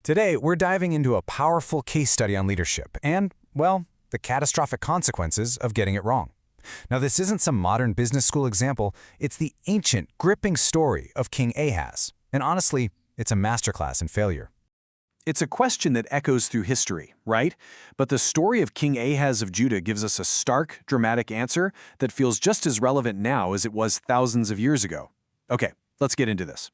Today, we're diving into a powerful case study on leadership and, well, the catastrophic consequences of getting it wrong. Now, this isn't some modern business school example, it's the ancient, gripping story of King Ahaz. And honestly, it's a masterclass in failure. It's a question that echoes through history, right? But the story of King Ahaz of Judah gives us a stark, dramatic answer that feels just as relevant now as it was thousands of years ago. Okay, let's get into this.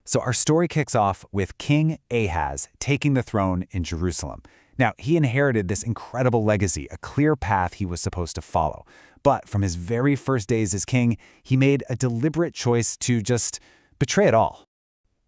So our story kicks off with King Ahaz taking the throne in Jerusalem. Now, he inherited this incredible legacy, a clear path he was supposed to follow. But from his very first days as king, he made a deliberate choice to just betray it all.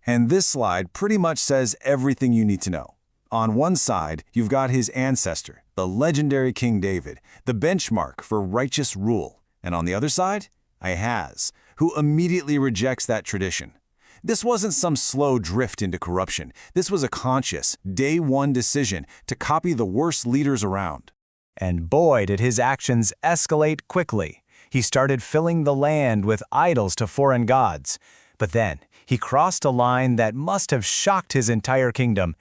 And this slide pretty much says everything you need to know. On one side, you've got his ancestor, the legendary King David, the benchmark for righteous rule. And on the other side, Ahaz, who immediately rejects that tradition. This wasn't some slow drift into corruption. This was a conscious, day-one decision to copy the worst leaders around. And boy, did his actions escalate quickly. He started filling the land with idols to foreign gods. But then, he crossed a line that must have shocked his entire kingdom.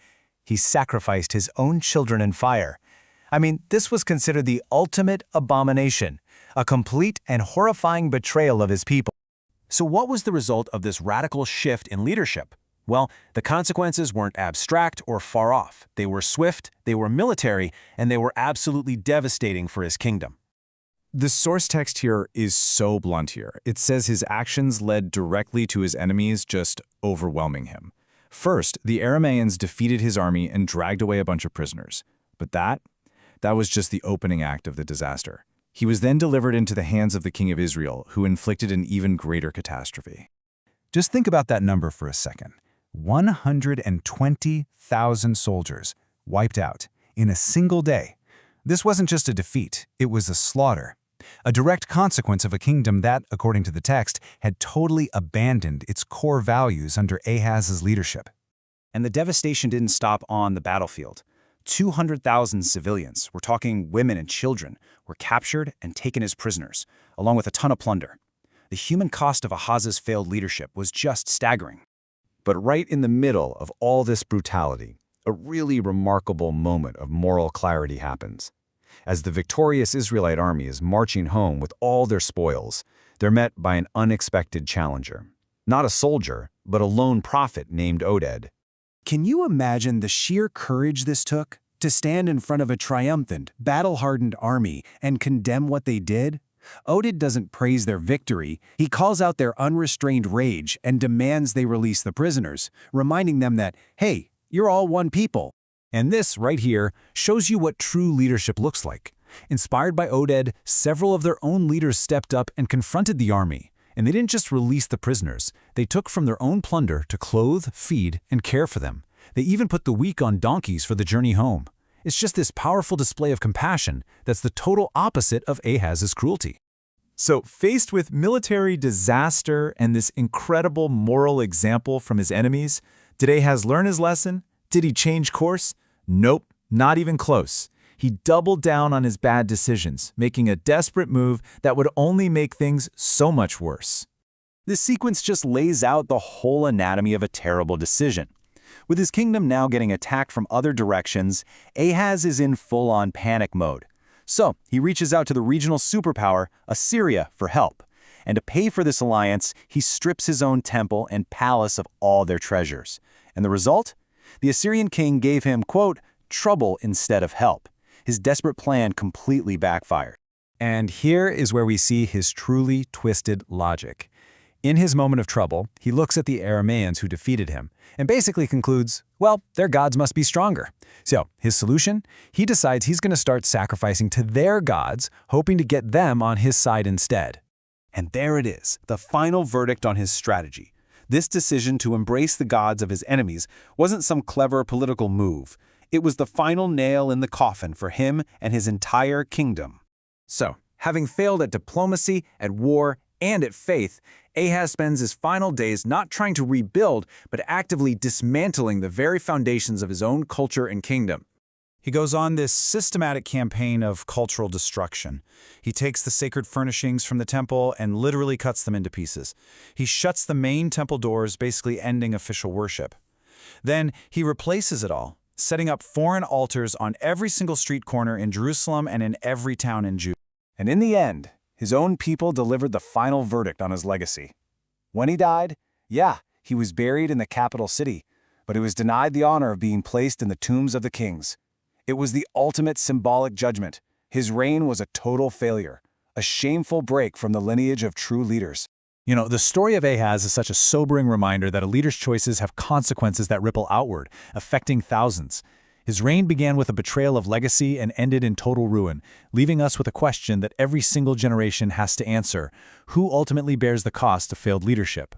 He sacrificed his own children in fire. I mean, this was considered the ultimate abomination, a complete and horrifying betrayal of his people. So what was the result of this radical shift in leadership? Well, the consequences weren't abstract or far off. They were swift, they were military, and they were absolutely devastating for his kingdom. The source text here is so blunt here. It says his actions led directly to his enemies just overwhelming him. First, the Arameans defeated his army and dragged away a bunch of prisoners. But that was just the opening act of the disaster. He was then delivered into the hands of the king of Israel, who inflicted an even greater catastrophe. Just think about that number for a second. 120,000 soldiers wiped out in a single day. This wasn't just a defeat, it was a slaughter. A direct consequence of a kingdom that, according to the text, had totally abandoned its core values under Ahaz's leadership. And the devastation didn't stop on the battlefield. 200,000 civilians, we're talking women and children, were captured and taken as prisoners, along with a ton of plunder. The human cost of Ahaz's failed leadership was just staggering. But right in the middle of all this brutality, a really remarkable moment of moral clarity happens. As the victorious Israelite army is marching home with all their spoils, they're met by an unexpected challenger. Not a soldier, but a lone prophet named Oded. Can you imagine the sheer courage this took to stand in front of a triumphant, battle-hardened army and condemn what they did? Oded doesn't praise their victory, he calls out their unrestrained rage and demands they release the prisoners, reminding them that, hey, you're all one people. And this, right here, shows you what true leadership looks like. Inspired by Oded, several of their own leaders stepped up and confronted the army. And they didn't just release the prisoners, they took from their own plunder to clothe, feed, and care for them. They even put the weak on donkeys for the journey home. It's just this powerful display of compassion that's the total opposite of Ahaz's cruelty. So, faced with military disaster and this incredible moral example from his enemies, did Ahaz learn his lesson? Did he change course? Nope, not even close. He doubled down on his bad decisions, making a desperate move that would only make things so much worse. This sequence just lays out the whole anatomy of a terrible decision. With his kingdom now getting attacked from other directions, Ahaz is in full-on panic mode. So, he reaches out to the regional superpower, Assyria, for help. And to pay for this alliance, he strips his own temple and palace of all their treasures. And the result? The Assyrian king gave him, quote, trouble instead of help. His desperate plan completely backfired. And here is where we see his truly twisted logic. In his moment of trouble, he looks at the Arameans who defeated him and basically concludes, well, their gods must be stronger. So, his solution? He decides he's going to start sacrificing to their gods, hoping to get them on his side instead. And there it is, the final verdict on his strategy. This decision to embrace the gods of his enemies wasn't some clever political move. It was the final nail in the coffin for him and his entire kingdom. So, having failed at diplomacy, at war, and at faith, Ahaz spends his final days not trying to rebuild, but actively dismantling the very foundations of his own culture and kingdom. He goes on this systematic campaign of cultural destruction. He takes the sacred furnishings from the temple and literally cuts them into pieces. He shuts the main temple doors, basically ending official worship. Then he replaces it all, setting up foreign altars on every single street corner in Jerusalem and in every town in Judah. And in the end, his own people delivered the final verdict on his legacy. When he died, yeah, he was buried in the capital city, but he was denied the honor of being placed in the tombs of the kings. It was the ultimate symbolic judgment. His reign was a total failure, a shameful break from the lineage of true leaders. You know, the story of Ahaz is such a sobering reminder that a leader's choices have consequences that ripple outward, affecting thousands. His reign began with a betrayal of legacy and ended in total ruin, leaving us with a question that every single generation has to answer: who ultimately bears the cost of failed leadership?